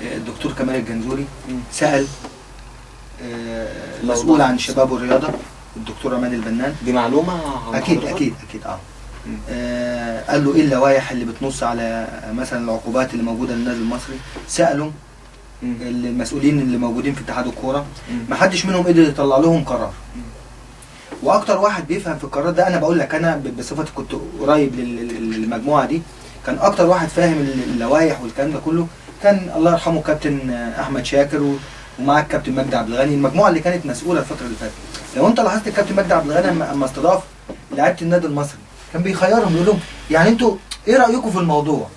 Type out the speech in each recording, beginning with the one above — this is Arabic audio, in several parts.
الدكتور كمال الجنزوري سأل مسؤول عن الشباب والرياضة الدكتور عماد البنان. دي معلومة أكيد قال له ايه اللوائح اللي بتنص على مثلا العقوبات اللي موجودة للنادي المصري. سألوا المسؤولين اللي موجودين في اتحاد الكورة، ما حدش منهم قدر يطلع لهم قرار. واكتر واحد بيفهم في القرار ده، انا بقول لك انا بصفتي كنت قريب للمجموعة دي، كان اكتر واحد فاهم اللوائح والكلام ده كله كان الله يرحمه كابتن احمد شاكر ومعاه الكابتن مجدي عبد الغني، المجموعه اللي كانت مسؤوله الفتره اللي فاتت. لو انت لاحظت الكابتن مجدي عبد الغني اما استضاف لعيبه النادي المصري كان بيخيرهم، يقول لهم يعني انتوا ايه رايكم في الموضوع؟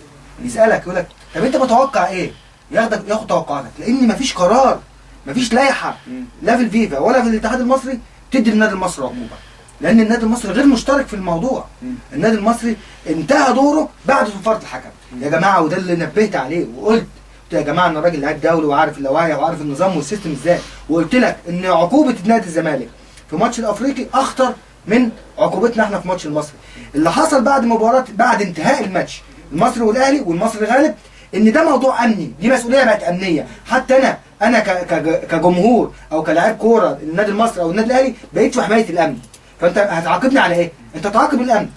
يسالك يقول لك طب انت متوقع ايه؟ ياخد توقعاتك، لان مفيش قرار، مفيش لائحه لا في الفيفا ولا في الاتحاد المصري تدي للنادي المصري عقوبه، لان النادي المصري غير مشترك في الموضوع. النادي المصري انتهى دوره بعد صفاره الحكم يا جماعه، وده اللي نبهت عليه وقلت يا جماعه ان الراجل لعيب دولي وعارف اللوائح وعارف النظام والسيستم ازاي، وقلت لك ان عقوبه نادي الزمالك في ماتش الافريقي اخطر من عقوبتنا احنا في ماتش المصري. اللي حصل بعد مباراه بعد انتهاء الماتش المصري والاهلي والمصري غالب، ان ده موضوع امني، دي مسؤوليه بقت امنيه. حتى انا كجمهور او كلاعب كوره النادي المصري او النادي الاهلي بقيت في حمايه الامن. فانت هتعاقبني على ايه؟ انت تعاقب الامن.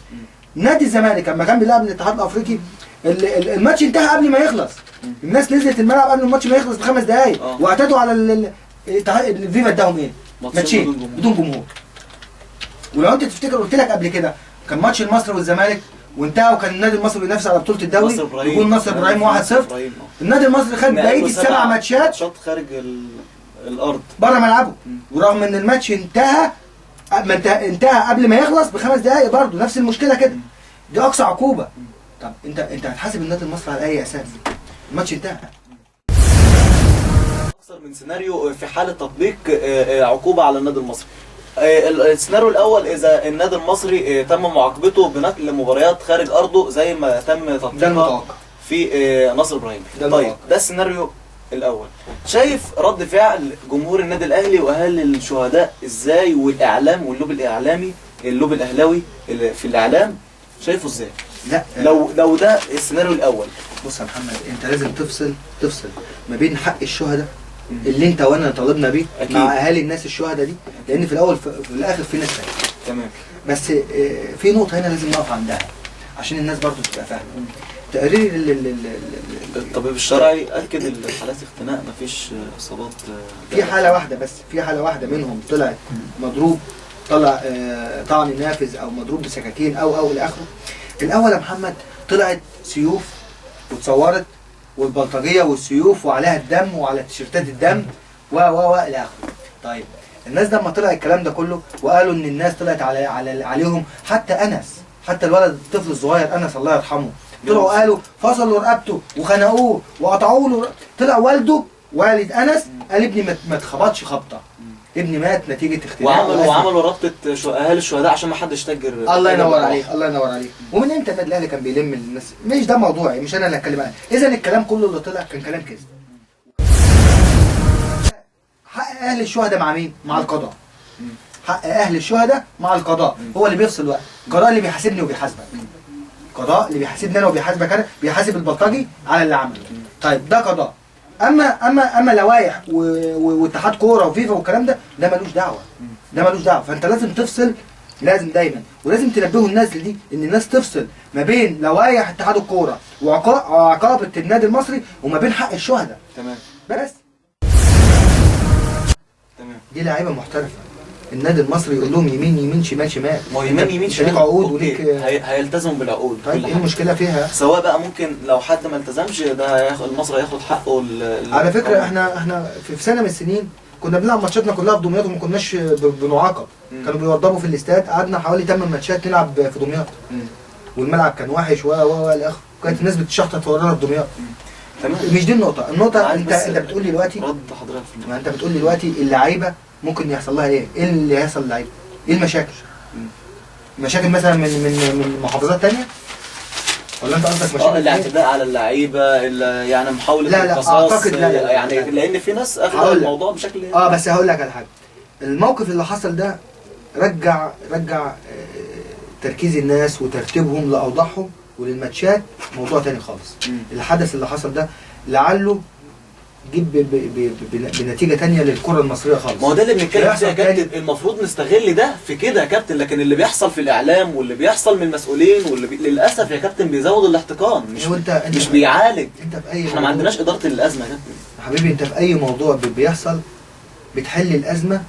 نادي الزمالك لما كان بيلعب الاتحاد الافريقي الماتش انتهى قبل ما يخلص، الناس نزلت الملعب قبل الماتش ما يخلص ب5 دقايق واعتادوا على الفيفا اداهم ايه؟ ماتشين بدون جمهور. ولو انت تفتكر قلت لك قبل كده كان ماتش المصري والزمالك وانتهى وكان النادي المصري بينافس على بطوله الدوري يقول نصر ابراهيم 1-0. النادي المصري خد بقيه ال7 ماتشات خارج الارض بره ملعبه، ورغم ان الماتش انتهى قبل ما يخلص ب5 دقايق برضه نفس المشكله كده. دي اقصى عقوبه. طب انت هتحاسب النادي المصري على اي اساس؟ الماتش انتهى. اكثر من سيناريو في حاله تطبيق عقوبه على النادي المصري. السيناريو الاول اذا النادي المصري تم معاقبته بنقل مباريات خارج ارضه زي ما تم تطبيقها في نصر ابراهيم. طيب ده السيناريو الاول. شايف رد فعل جمهور النادي الاهلي واهل الشهداء ازاي، والاعلام واللوب الاعلامي اللوب الاهلاوي في الاعلام شايفه ازاي؟ لا لو ده السيناريو الاول. بص يا محمد، انت لازم تفصل ما بين حق الشهداء اللي انت وانا طالبنا بيه مع اهالي الناس الشهداء دي، لان في الاول في الاخر في ناس ثانيه. تمام. بس في نقطه هنا لازم نقف عندها عشان الناس برضو تبقى فاهمه. تقرير الطبيب الشرعي اكد الحالات اختناق مفيش اصابات. في حاله واحده بس، في حاله واحده منهم طلعت مضروب، طلع طعن نافذ او مضروب بسكاكين او الى اخره. الاول يا محمد طلعت سيوف واتصورت، والبلطجيه والسيوف وعليها الدم وعلى تيشيرتات الدم الى اخره. طيب الناس ده لما طلع الكلام ده كله وقالوا ان الناس طلعت عليهم، حتى الولد الطفل الصغير انس الله يرحمه، طلعوا قالوا فصلوا رقبته وخنقوه وقطعوا له. طلع والده والد انس قال ابني ما اتخبطش خبطه، ابني مات نتيجه اختناق. وعملوا رابطه اهالي الشهداء عشان ما حدش تاجر. الله ينور عليك. ومن امتى النادي الاهلي كان بيلم الناس؟ مش ده موضوعي، مش انا اللي هتكلم عنه. اذا الكلام كله اللي طلع كان كلام كذب. حق اهل الشهداء مع مين؟ مع القضاء. حق اهل الشهداء مع القضاء، هو اللي بيفصل وقت. القضاء اللي بيحاسبني وبيحاسبك. القضاء اللي بيحاسبني انا وبيحاسبك انا، بيحاسب البلطجي على اللي عمله. طيب ده قضاء. اما لوائح واتحاد كوره وفيفا والكلام ده ملوش دعوه. فانت لازم تفصل، لازم دايما ولازم تنبهوا الناس دي ان الناس تفصل ما بين لوائح اتحاد الكوره وعقابه النادي المصري وما بين حق الشهداء. تمام. بس دي لعيبه محترفه. النادي المصري يقول لهم يمين شمال. ما هو يمين شمال. ليك عقود وليك هيلتزموا بالعقود. طيب ايه المشكله فيها؟ سواء بقى ممكن لو حد ما التزمش ده المصري هياخد حقه. على فكره احنا في سنه من السنين كنا بنلعب ماتشاتنا كلها في دمياط وما كناش بنعاقب. كانوا بيوضبوا في الاستاد، قعدنا حوالي 8 ماتشات نلعب في دمياط. والملعب كان وحش الاخر، كانت الناس بتشحطط ورانا في دمياط. تمام. مش دي النقطه. انت بتقول لي دلوقتي رد حضرتك في ما انت بتقول لي دلوقتي اللعيبه ممكن يحصل لها ايه اللي هيحصل للعيبه؟ ايه المشاكل؟ مشاكل مثلا من محافظات ثانيه؟ ولا انت قصدك مشاكل الاعتداء على اللعيبه، يعني محاوله لا اعتقد لا يعني لان في ناس اخذوا الموضوع بشكل بس هقول لك على حاجه. الموقف اللي حصل ده رجع تركيز الناس وترتيبهم لاوضاعهم وللماتشات موضوع تاني خالص. الحدث اللي حصل ده لعله تجيب بنتيجه ثانيه للكره المصريه خالص. ما هو ده اللي بنتكلم فيه يا تاني. كابتن، المفروض نستغل ده في كده يا كابتن، لكن اللي بيحصل في الاعلام واللي بيحصل من المسؤولين للاسف يا كابتن بيزود الاحتقان، مش بيعالج. انت في اي احنا ما عندناش اداره الازمه يا كابتن. يا حبيبي انت في اي موضوع بيحصل بتحل الازمه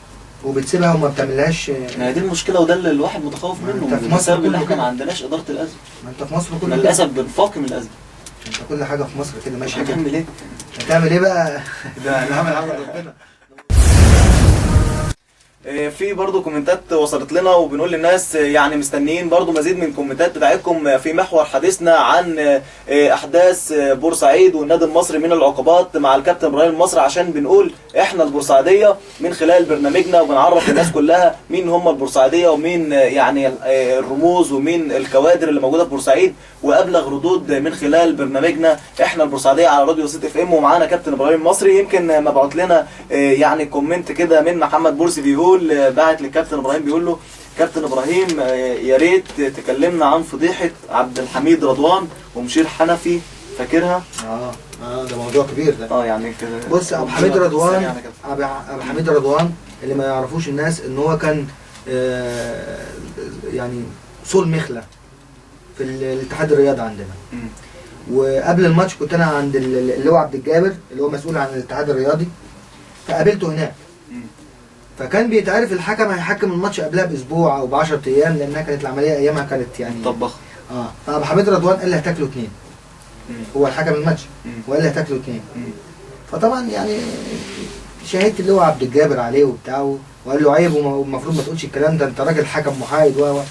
وبتسيبها وما بتعملهاش. ما هي دي المشكله وده اللي الواحد متخوف منه، انت في مصر بسبب ان احنا كده. ما عندناش اداره الازمه. ما انت في مصر كله للاسف بنفاقم الازمه. انت كل حاجه في مصر كده ماشيه. هتعمل ايه؟ هتعمل ايه بقى؟ ده العمل عمل ربنا. في برضو كومنتات وصلت لنا وبنقول للناس يعني مستنيين برضو مزيد من الكومنتات بتاعتكم في محور حديثنا عن احداث بورسعيد والنادي المصري من العقوبات مع الكابتن ابراهيم المصري، عشان بنقول احنا البورسعيديه من خلال برنامجنا، وبنعرف الناس كلها مين هم البورسعيديه ومين يعني الرموز ومين الكوادر اللي موجوده في بورسعيد، وابلغ ردود من خلال برنامجنا احنا البورسعيديه على راديو وسيط اف ام. ومعانا كابتن ابراهيم المصري. يمكن مبعوت لنا يعني كومنت كده من محمد بورسي بيقول، بعت للكابتن ابراهيم بيقول له كابتن ابراهيم يا ريت تكلمنا عن فضيحه عبد الحميد رضوان ومشير حنفي، فاكرها؟ ده موضوع كبير ده. يعني كده. بص ابو حميد رضوان، ابو حميد رضوان اللي ما يعرفوش الناس ان هو كان يعني صول مخلة في الاتحاد الرياضي عندنا. وقبل الماتش كنت انا عند اللي هو عبد الجابر اللي هو مسؤول عن الاتحاد الرياضي، فقابلته هناك. فكان بيتعرف الحكم هيحكم الماتش قبلها باسبوع او ب 10 ايام، لانها كانت العمليه ايامها كانت يعني طبخ. فابو حميد رضوان قال لي هتاكلوا 2. هو الحكم الماتش وقال لي هتاكلوا 2. فطبعا يعني شهدت اللي هو عبد الجابر عليه وبتاع، وقال له عيب والمفروض ما تقولش الكلام ده، انت راجل حكم محايد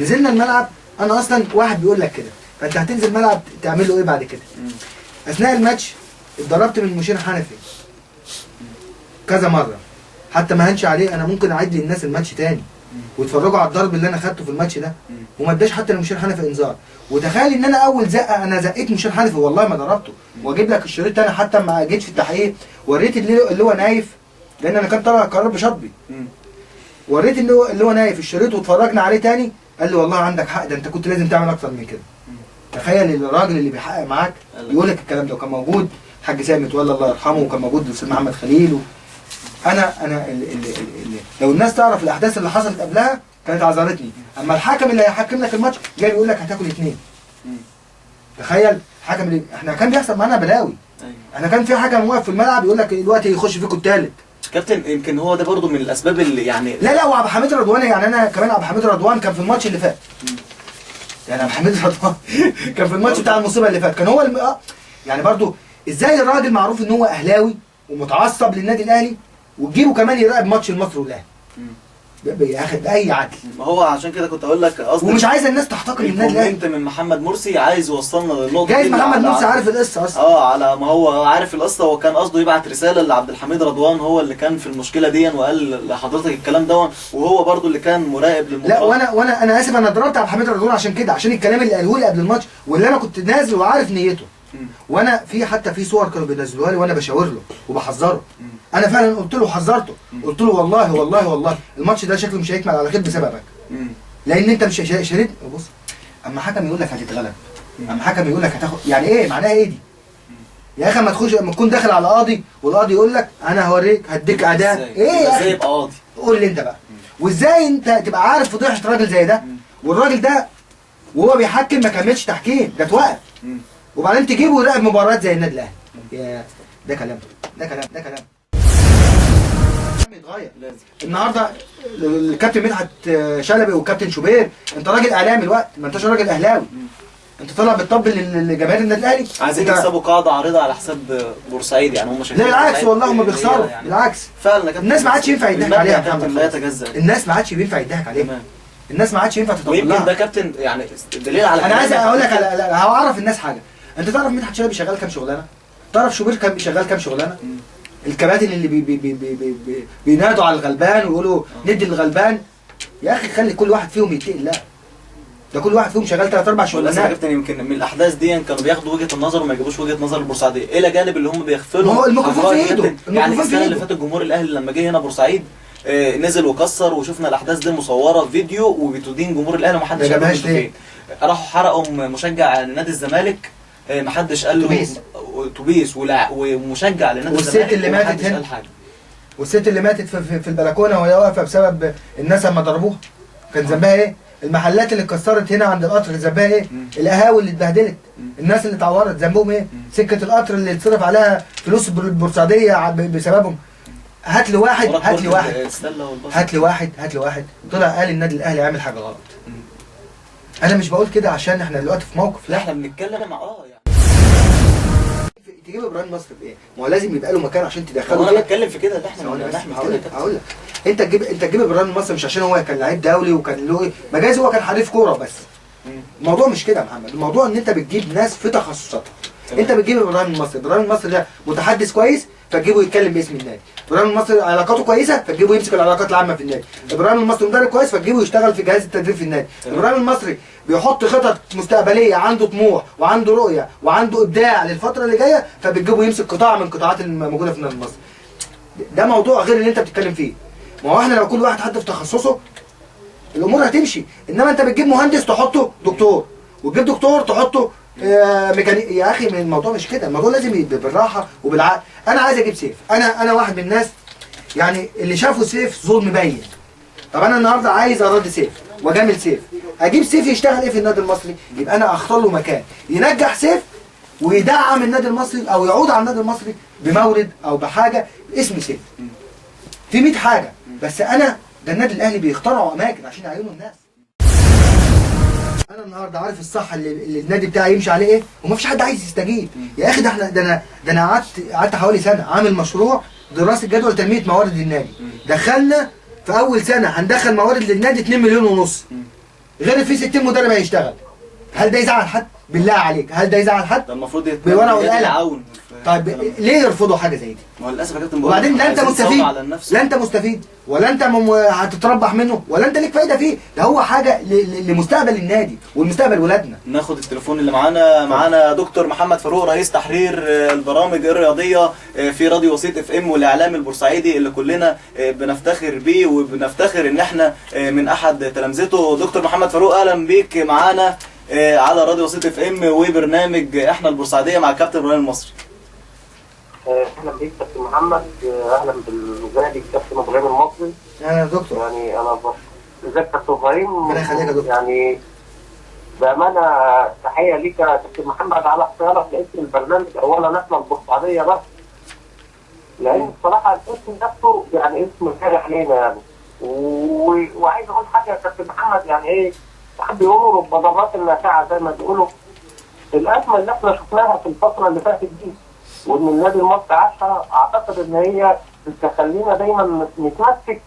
نزلنا الملعب. انا اصلا واحد بيقول لك كده، فانت هتنزل الملعب تعمل له ايه بعد كده؟ اثناء الماتش اتضربت من مشير حنفي كذا مره، حتى ما هنش عليه. انا ممكن اعيد للناس الماتش تاني واتفرجوا على الضرب اللي انا خدته في الماتش ده، وما اداش حتى لمشير حنفي انذار. وتخيل ان انا اول زقه انا زقيت مشير حنفي والله ما ضربته. واجيب لك الشريط انا حتى ما جيتش في التحقيق، وريت اللي هو نايف، لان انا كان طالع قرار بشطبي. وريت اللي هو نايف الشريط واتفرجنا عليه تاني، قال لي والله عندك حق، ده انت كنت لازم تعمل اكتر من كده. تخيل الراجل اللي بيحقق معاك يقول لك الكلام ده. وكان موجود حاج سامي متولى الله يرحمه، وكان موجود الاستاذ محمد خليل. انا لو الناس تعرف الاحداث اللي حصلت قبلها كانت عذرتني. اما الحكم اللي هيحكم لك الماتش جاي يقول لك هتاكل 2. تخيل الحكم اللي احنا كان بيحصل معانا بلاوي. احنا كان في حكم واقف في الملعب يقول لك دلوقتي يخش فيكم الثالث. كابتن يمكن هو ده برضو من الاسباب اللي يعني لا وعبد الحميد رضوان، يعني انا كمان عبد الحميد رضوان كان في الماتش اللي فات. يعني عبد الحميد رضوان كان في الماتش بتاع المصيبه اللي فات، كان هو يعني برضو ازاي الراجل معروف ان هو اهلاوي ومتعصب للنادي الاهلي وتجيبه كمان يراقب ماتش المصري والاهلي بياخد باي عدل. ما هو عشان كده كنت اقول لك قصدي ومش عايز الناس تحتقر النادي الاهلي. انت من محمد مرسي عايز يوصلنا للنقطه جايز محمد مرسي عارف القصه اصلا. على ما هو عارف القصه، وكان قصده يبعت رساله لعبد الحميد رضوان هو اللي كان في المشكله دي وقال لحضرتك الكلام ده، وهو برضو اللي كان مراقب للمباراه. لا وانا اسف، انا ضربت عبد الحميد رضوان عشان كده، عشان الكلام اللي قاله لي قبل الماتش واللي انا كنت نازل وعارف نيته. وانا حتى في صور كانوا بينزلوها لي وانا بشاور له وبحذره. انا فعلا قلت له حذرته، قلت له والله الماتش ده شكله مش هيكمل على خير بسببك. لان انت مش شريت. بص اما حكم يقول لك هتتغلب، اما حكم يقول لك هتاخد، يعني ايه معناها ايه دي؟ يا اخي اما تكون داخل على قاضي والقاضي يقول لك انا هوريك هديك اداء ايه يا اخي؟ يبقى قاضي. قول لي انت بقى وازاي انت تبقى عارف فضيحه راجل زي ده، والراجل ده وهو بيحكم ما كملش تحكيم، ده اتوقف وبعدين تجيبه ويراقب مباريات زي النادي الاهلي. يا ده كلام يتغير. النهارده الكابتن مدحت شلبي والكابتن شوبير، انت راجل اعلامي الوقت، ما انتش راجل اهلاوي. انت طالع بتطبل لجماهير النادي الاهلي، عايزين يكسبوا قاعده عريضه على حساب بورسعيد. يعني هم شايفين لا بالعكس والله هم بيخسروا يعني. بالعكس فعلا الناس ما عادش ينفع يضحك عليها يا محمد. لا يتجزأ. الناس ما عادش ينفع يضحك عليها، الناس ما عادش ينفع تطبل لها. ويمكن ده كابتن يعني دليل على انا عايز اقول لك هعرف الناس حاجه. انت تعرف مدحت شلبي شغال كام شغلانه؟ تعرف شوبير كان شغال كام شغلانه؟ الكباتن اللي بينادوا على الغلبان ويقولوا ندي للغلبان. يا اخي خلي كل واحد فيهم يتقي الله. ده كل واحد فيهم شغال 3-4 شغلانات. يا كابتن يمكن من الاحداث دي كانوا بياخدوا وجهه النظر وما يجيبوش وجهه نظر البورسعيديه، الى جانب اللي هم بيغفلوا. هو الميكروفون في ايده. يعني السنه اللي فاتت الجمهور الاهلي لما جه هنا بورسعيد نزل وكسر، وشفنا الاحداث دي مصوره فيديو وبتدين جمهور الاهلي ومحدش جابهاش ليه. راحوا حرقوا مشجع نادي الزمالك محدش قال له اتوبيس ومشجع لنادي والست اللي ماتت هنا، والست اللي ماتت في البلكونه وهي واقفه بسبب الناس لما ضربوها، كان ذنبها ايه؟ المحلات اللي اتكسرت هنا عند القطر ذنبها ايه؟ القهاوي اللي اتبهدلت، الناس اللي اتعورت ذنبهم ايه؟ سكه القطر اللي اتصرف عليها فلوس البورسعيديه بسببهم. هات لي واحد طلع قال النادي الاهلي عامل حاجه غلط. انا مش بقول كده عشان احنا دلوقتي في موقف، لا احنا بنتكلم يعني تجيب ابراهيم نصر بايه؟ ما هو لازم يبقى له مكان عشان تدخله. انا بتكلم في كده اللي احنا هقول لك انت تجيب ابراهيم نصر مش عشان هو كان لعيب دولي وكان له ايه؟ مجاز هو كان حريف كوره بس. الموضوع مش كده يا محمد، الموضوع ان انت بتجيب ناس في تخصصاتها. انت بتجيب ابراهيم نصر ده متحدث كويس فتجيبه يتكلم باسم النادي، ابراهيم نصر علاقاته كويسه فتجيبه يمسك العلاقات العامه في النادي، ابراهيم نصر مدرب كويس فتجيبه يشتغل في جهاز التدريب في النادي، ابراهيم نصر بيحط خطط مستقبليه، عنده طموح وعنده رؤيه وعنده ابداع للفتره اللي جايه فبتجيبه يمسك قطاع من القطاعات الموجوده في النادي المصري. ده موضوع غير اللي انت بتتكلم فيه. ما هو احنا لو كل واحد حد في تخصصه الامور هتمشي، انما انت بتجيب مهندس تحطه دكتور وتجيب دكتور تحطه ميكانيكي. يا اخي الموضوع مش كده، الموضوع لازم يبقى بالراحه وبالعقل. انا عايز اجيب سيف، انا واحد من الناس يعني اللي شافوا سيف ظلم باين. طب انا النهارده عايز اراضي سيف واجامل سيف، اجيب سيف يشتغل ايه في النادي المصري؟ يبقى انا اختار له مكان ينجح سيف ويدعم النادي المصري او يعود على النادي المصري بمورد او بحاجه اسم سيف. في 100 حاجه، بس انا ده النادي الاهلي بيخترعوا اماكن عشان يعينوا الناس. انا النهارده عارف الصح اللي النادي بتاعي يمشي عليه ايه، ومفيش حد عايز يستجيب. يا اخي ده انا قعدت حوالي سنه عامل مشروع دراسه جدول تنميه موارد النادي. دخلنا في اول سنه هندخل موارد للنادي 2 مليون ونص، غير في 60 مدرب هيشتغل. هل ده يزعل حد؟ بالله عليك هل ده يزعل حد؟ ده المفروض بورقه وقلم. طيب ليه يرفضوا حاجه زي دي؟ ما هو للاسف يا كابتن، وبعدين لا انت مستفيد ولا انت هتتربح منه ولا انت ليك فايده فيه، ده هو حاجه لمستقبل النادي والمستقبل ولادنا. ناخد التليفون اللي معانا دكتور محمد فاروق رئيس تحرير البرامج الرياضيه في راديو وسيط اف ام والاعلام البورسعيدي اللي كلنا بنفتخر بيه وبنفتخر ان احنا من احد تلامذته. دكتور محمد فاروق اهلا بيك معانا على راديو وسيط اف ام وبرنامج احنا البورسعيديه مع الكابتن ابراهيم المصري. اهلا بيك كابتن محمد، اهلا بالمجاهد كابتن ابراهيم المصري. اهلا يا دكتور. يعني انا ازيك كابتن ابراهيم؟ ربنا يخليك يا دكتور. يعني بامانه تحيه ليك يا كابتن محمد على اختيارك لاسم البرنامج. اولا احنا البورسعيديه بس، لان بصراحه الاسم نفسه يعني اسم فارح علينا يعني. وعايز اقول حاجه يا كابتن محمد، يعني ايه حد يقولوا بالضربات النافعه زي ما بيقولوا. الازمه اللي احنا شفناها في الفتره اللي فاتت دي وان النادي المصري عاشها، اعتقد ان هي بتخلينا دايما نتمسك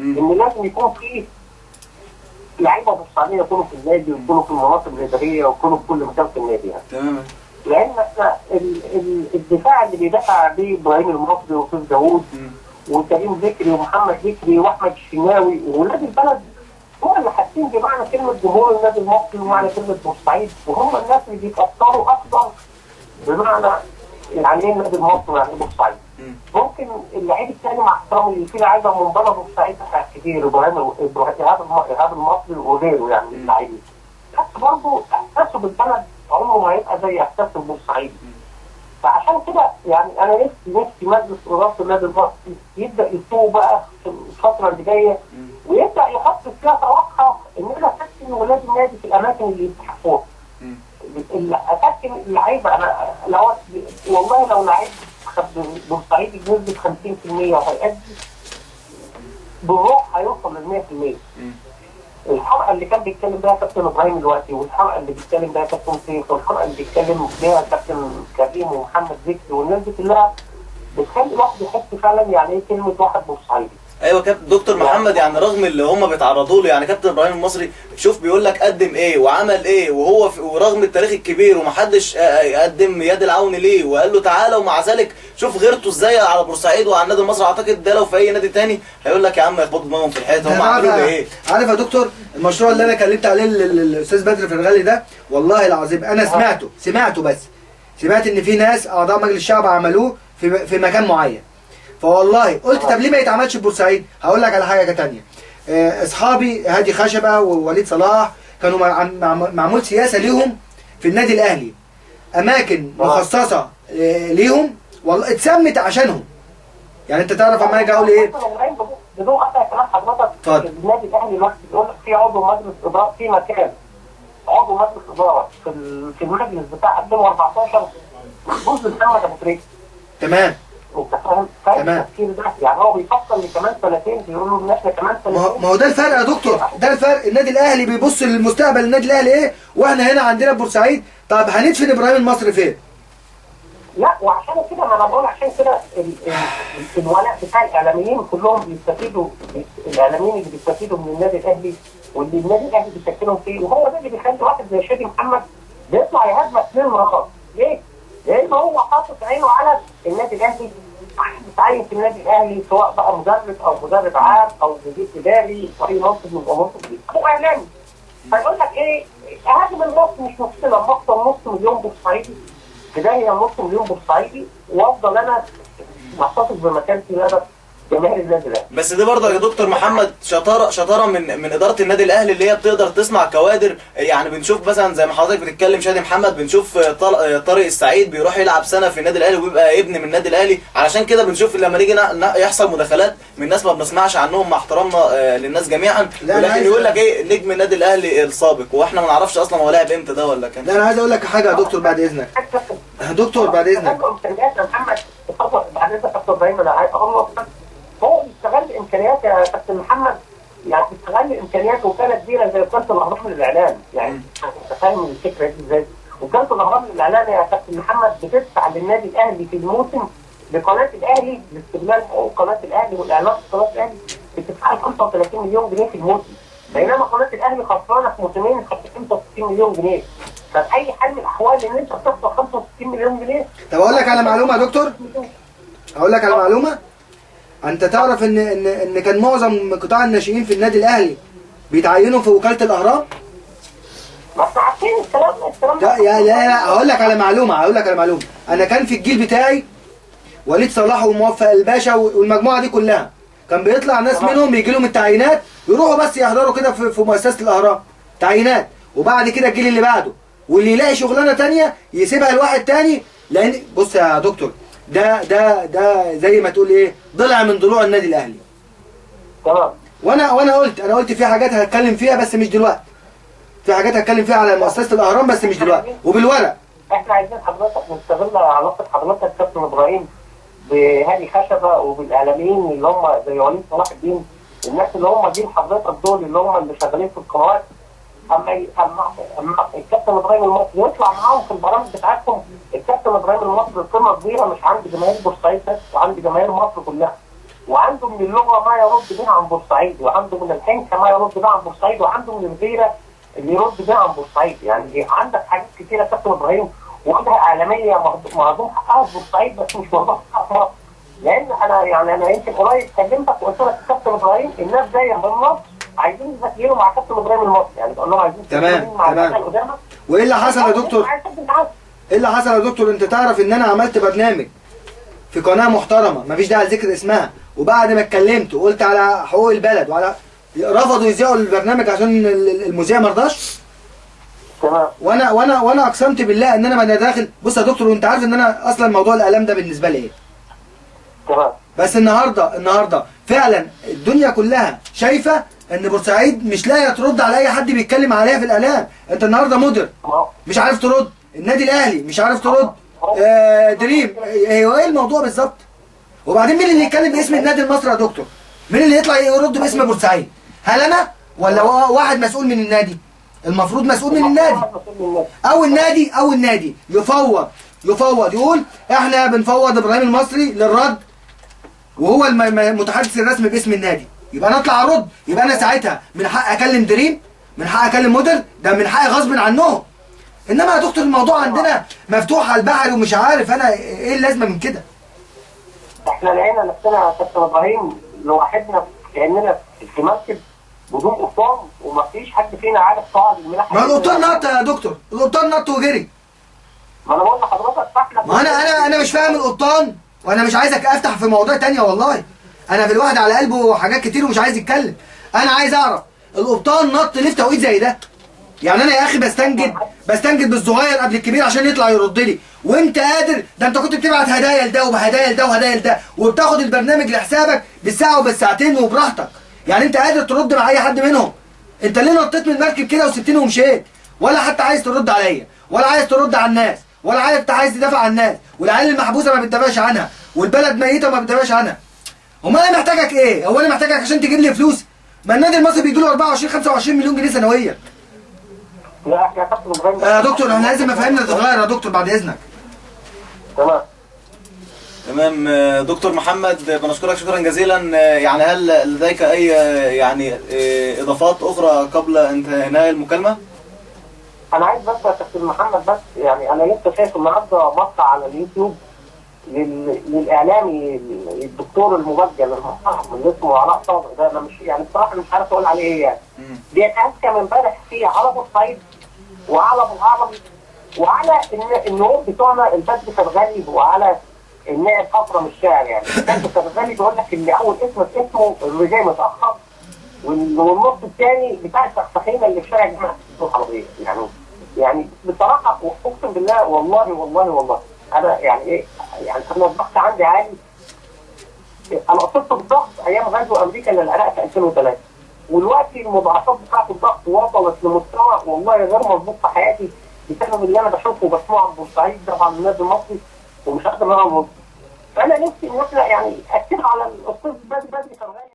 ان لازم يكون في لعيبه بورسعيديه يكونوا في النادي ويكونوا في المناصب الاداريه ويكونوا في كل مكان في النادي يعني. تمام. لان احنا الدفاع اللي بيدافع بيه ابراهيم المصري وسيف داوود وكريم ذكري ومحمد ذكري واحمد الشناوي وولاد البلد هم اللي حاسين بمعنى كلمه جمهور النادي المصري ومعنى كلمه بورسعيد، وهم الناس اللي بيتاثروا اكثر بمعنى يعني ايه النادي المصري يعني بورسعيد. ممكن اللعيب الثاني مع احترامي اللي فيه لعيبه من بره بورسعيد كتير، ابراهيم ايهاب المصري وغيره يعني اللعيبه، بس برضه احساسه بالبلد عمره ما هيبقى زي احساس البورسعيدي. فعشان كده يعني انا نفسي مجلس اداره النادي المصري يبدا يسوق بقى في الفتره اللي جايه ويبدا يحط سياسه واضحه ان انا اسكن ولاد النادي في الاماكن اللي يستحقوها. اسكن اللعيبه. انا والله لو لعيب بورسعيدي بنسبه 50% وهيأدي بالروح هيوصل لل 100%. الحلقه اللي كان بيتكلم بيها كابتن ابراهيم دلوقتي والحلقه اللي بيتكلم بيها كابتن سيف والحلقه اللي بيتكلم بيها كابتن كريم ومحمد ذكري والناس دي كلها بتخلي الواحد يحس فعلا يعني ايه كلمه واحد بورسعيدي. ايوه كابتن دكتور محمد، يعني رغم اللي هم بيتعرضوا له، يعني كابتن ابراهيم المصري شوف بيقول لك قدم ايه وعمل ايه وهو ورغم التاريخ الكبير ومحدش قدم يد العون ليه وقال له تعالى، ومع ذلك شوف غيرته ازاي على بورسعيد وعلى النادي المصري. اعتقد ده لو في اي نادي تاني هيقول لك يا عم يخبطوا دماغهم في الحيطه، هم عملوا له ايه؟ عارف يا دكتور المشروع اللي انا كلمت عليه الاستاذ بدر فرغلي ده، والله العظيم انا سمعته بس سمعت ان في ناس اعضاء مجلس الشعب عملوه في مكان معين، فوالله قلت طب ليه ما يتعملش في بورسعيد؟ هقول لك على حاجه ثانيه. اصحابي هادي خشبه ووليد صلاح كانوا معمول سياسه ليهم في النادي الاهلي اماكن مخصصه ليهم، والله اتسمت عشانهم. يعني انت تعرف اما اجي اقول ايه؟ بدون قطع كلام حضرتك، اتفضل. النادي الاهلي الوقت بيقول لك في عضو مجلس اداره في مكان، عضو مجلس اداره في المجلس بتاع 2014 محجوز لمحمد ابو تريكه. تمام. انت فاهم التفكير ده؟ يعني هو بيفكر لكمان سنتين، بيقولوا ان احنا كمان سنتين. ما هو ده الفرق يا دكتور، ده الفرق. النادي الاهلي بيبص للمستقبل، النادي الاهلي ايه، واحنا هنا عندنا في بورسعيد. طب هندفن ابراهيم المصري فين؟ لا، وعشان كده ما انا بقول عشان كده الولاء بتاع الاعلاميين كلهم بيستفيدوا، الاعلاميين اللي بيستفيدوا من النادي الاهلي واللي النادي الاهلي بيشكلهم فيه، وهو ده اللي بيخلي واحد زي شادي محمد بيطلع يهاجمك 2 مرات. ليه؟ لان هو حاطط عينه على النادي الاهلي، متعين في النادي الاهلي سواء بقى مدرب او مدرب عام او مدير اداري او اي منصب من المناصب دي، هو اعلامي. فيقول لك ايه؟ اهاجم النص مش مشكله، مقصد نص مليون بورسعيدي، بدايه نص مليون بورسعيدي، وافضل انا محتفظ بمكانتي لدى جماهير النادي الاهلي. بس دي برضه يا دكتور محمد شطاره من اداره النادي الاهلي اللي هي بتقدر تصنع كوادر. يعني بنشوف مثلا زي ما حضرتك بتتكلم شادي محمد، بنشوف طارق السعيد بيروح يلعب سنه في النادي الاهلي ويبقى ابن من النادي الاهلي. علشان كده بنشوف لما نيجي يحصل مداخلات من ناس ما بنسمعش عنهم، مع احترامنا للناس جميعا، ولكن يقول لك ايه نجم النادي الاهلي السابق، واحنا ما نعرفش اصلا هو لعب امتى ده ولا كان. لا انا عايز اقول لك حاجه يا دكتور بعد اذنك. دكتور بعد اذنك. امكانيات يا محمد، بعد اذنك يا كابتن ابراهيم، انا عايز اقول لك هو بيستغل امكانيات يا كابتن محمد، يعني بيستغل امكانيات وكاله كبيره زي وكاله الاهرام للاعلام. يعني انت فاهم الفكره دي ازاي؟ وكاله الاهرام للاعلام يا كابتن محمد بتدفع للنادي الاهلي في الموسم لقناه الاهلي لاستغلال حقوق قناه الاهلي والاعلام في قناه الاهلي بتدفع 35 مليون جنيه في الموسم، بينما قناه الاهلي خسرانه في موسمين 65 مليون جنيه. فبأي حال من الاحوال ان انت بتخسر 65 مليون جنيه. طب اقول لك على معلومه يا دكتور، اقول لك على معلومه. انت تعرف ان كان معظم قطاع الناشئين في النادي الاهلي بيتعينوا في وكاله الاهرام؟ ما احنا عارفين الكلام ده. لا هقول لك على معلومه. انا كان في الجيل بتاعي وليد صلاح وموفق الباشا والمجموعه دي كلها، كان بيطلع ناس منهم بيجي لهم التعيينات، يروحوا بس يحضروا كده في مؤسسه الاهرام تعيينات، وبعد كده الجيل اللي بعده واللي يلاقي شغلانه ثانيه يسيبها لواحد ثاني. لان بص يا دكتور، ده زي ما تقول ايه، ضلع من ضلوع النادي الاهلي. تمام. وانا قلت في حاجات هتكلم فيها بس مش دلوقتي. في حاجات هتكلم فيها على مؤسسه الاهرام بس مش دلوقتي وبالورق. احنا عايزين حضرتك نستغل علاقه حضرتك كابتن ابراهيم بهاني خشبه وبالاعلاميين اللي هم زي وليد صلاح الدين، الناس اللي هم جيل حضرتك دول اللي هم اللي شغالين في القنوات. اما الكابتن ابراهيم المصري يطلع معاهم في البرامج بتاعتهم، الكابتن ابراهيم المصري قيمه كبيره مش عند جماهير بورسعيد بس، وعند جماهير مصر كلها. وعنده من اللغه ما يرد به عن بورسعيد، وعنده من الحنكه ما يرد به عن بورسعيد، وعنده من الغيره اللي يرد به عن بورسعيد. يعني عندك حاجات كتيره كابتن ابراهيم وجهه اعلاميه مهضوم حقها في بورسعيد بس مش مهضوم حقها في مصر. لان انا يمكن قريب كلمتك وقلت لك كابتن ابراهيم الناس جايه من مصر عايزين يسجلوا مع كابتن ابراهيم المصري، يعني بيقول لهم عايزين تمام. قدامك. وايه اللي حصل يا دكتور؟ ايه اللي حصل يا دكتور؟ انت تعرف ان انا عملت برنامج في قناه محترمه مفيش داعي لذكر اسمها، وبعد ما اتكلمت وقلت على حقوق البلد وعلى رفضوا يذيعوا البرنامج عشان المذيع ما رضاش. تمام. وانا اقسمت بالله ان انا داخل. بص يا دكتور، وانت عارف ان انا اصلا موضوع الاعلام ده بالنسبه لي ايه. تمام. بس النهارده فعلا الدنيا كلها شايفه ان بورسعيد مش لاقيه ترد على اي حد بيتكلم عليها في الاعلام. انت النهارده مدير مش عارف ترد، النادي الاهلي مش عارف ترد، دريم. هو ايه الموضوع بالظبط؟ وبعدين مين اللي يتكلم باسم النادي المصري يا دكتور؟ مين اللي يطلع يرد باسم بورسعيد؟ هل انا ولا واحد مسؤول من النادي؟ المفروض مسؤول من النادي، او النادي يفوض يقول احنا بنفوض ابراهيم المصري للرد، وهو المتحدث الرسمي باسم النادي. يبقى انا اطلع ارد، يبقى انا ساعتها من حق اكلم دريم، من حق اكلم مدير، ده من حقي غصب عنهم. انما يا دكتور الموضوع عندنا مفتوح على البحر، ومش عارف انا ايه اللازمه من كده. احنا لقينا نفسنا يا كابتن ابراهيم لوحدنا كاننا في مركب بدون قبطان، ومفيش حد فينا عارف صاعد الملاحه. ما القبطان نط يا دكتور، القبطان نط وجري. ما انا بقول لحضرتك فاحنا ما انا مش فاهم القبطان، وانا مش عايزك افتح في مواضيع تانية والله. انا في الواحد على قلبه حاجات كتير ومش عايز يتكلم. انا عايز اعرف القبطان نط ليه في توقيت زي ده؟ يعني انا يا اخي بستنجد بالصغير قبل الكبير عشان يطلع يرد لي، وانت قادر. ده انت كنت بتبعت هدايا لده وهدايا لده وهدايا لده، وبتاخد البرنامج لحسابك بالساعه وبالساعتين وبراحتك. يعني انت قادر ترد مع اي حد منهم. انت ليه نطيت من المركب كده وسبتني ومشيت؟ ولا حتى عايز ترد عليا، ولا عايز ترد على الناس، ولا عايز تدافع عن الناس، والعيال المحبوسه ما بتدافعش عنها، والبلد ميته ما بتدافعش عنها. امال انا محتاجك ايه؟ هو انا محتاجك عشان تجيب لي فلوس؟ ما النادي المصري بيجي له 24 25 مليون جنيه سنويا. لا احنا يا كابتن ابراهيم يا دكتور احنا لازم مفاهيمنا تتغير يا دكتور بعد اذنك. تمام. تمام. دكتور محمد بنشكرك شكرا جزيلا. يعني هل لديك اي يعني اضافات اخرى قبل انتهاء المكالمه؟ انا عايز بس يا كابتن محمد، بس يعني انا لسه شايف النهارده مقطع على اليوتيوب للاعلامي الدكتور المبجل المحترم اللي اسمه علاء صابر ده. انا مش يعني بصراحه مش عارف اقول عليه ايه يعني. بيتحكم امبارح في على بورسعيد وعلى ابو العربي وعلى النواب بتوعنا البدر فرغلي وعلى النائب اكرم الشاعر. يعني البدر فرغلي بيقول لك ان اول اسمه اللي جاي متاخر، والنص الثاني بتاع السخسخينه اللي في شارع جامعه العربيه. يعني بصراحه اقسم بالله والله انا يعني ايه، يعني انا الضغط عندي عالي. انا قصدت الضغط ايام غزو امريكا للعراق في 2003، ودلوقتي المضاعفات بتاعت الضغط وصلت لمستوى والله غير مظبوط في حياتي بسبب اللي انا بشوفه وبسمعه في بورسعيد طبعا النادي المصري، ومش قادر ان انا